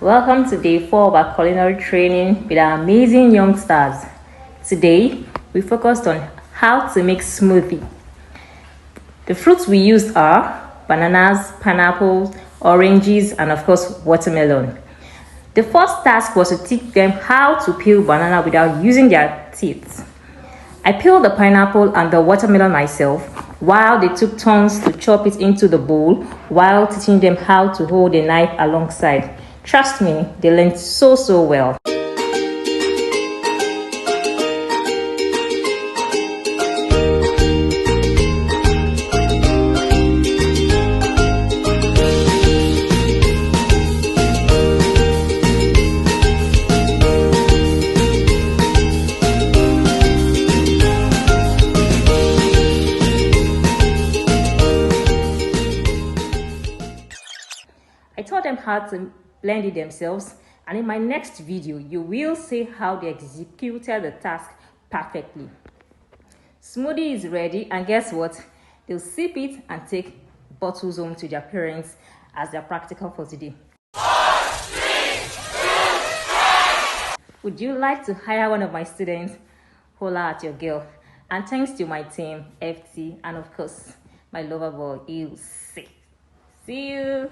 Welcome to day 4 of our culinary training with our amazing youngsters. Today, we focused on how to make smoothie. The fruits we used are bananas, pineapples, oranges, and of course, watermelon. The first task was to teach them how to peel banana without using their teeth. I peeled the pineapple and the watermelon myself, while they took turns to chop it into the bowl while teaching them how to hold a knife alongside. Trust me, they learned so well. I taught them how to blend it themselves, and in my next video you will see how they executed the task perfectly. Smoothie is ready, and guess what? They'll sip it and take bottles home to their parents as their practical for today. 4, 3, 2, 1. Would you like to hire one of my students? Holla at your girl. And thanks to my team, FT, and of course my lover boy, you. See you.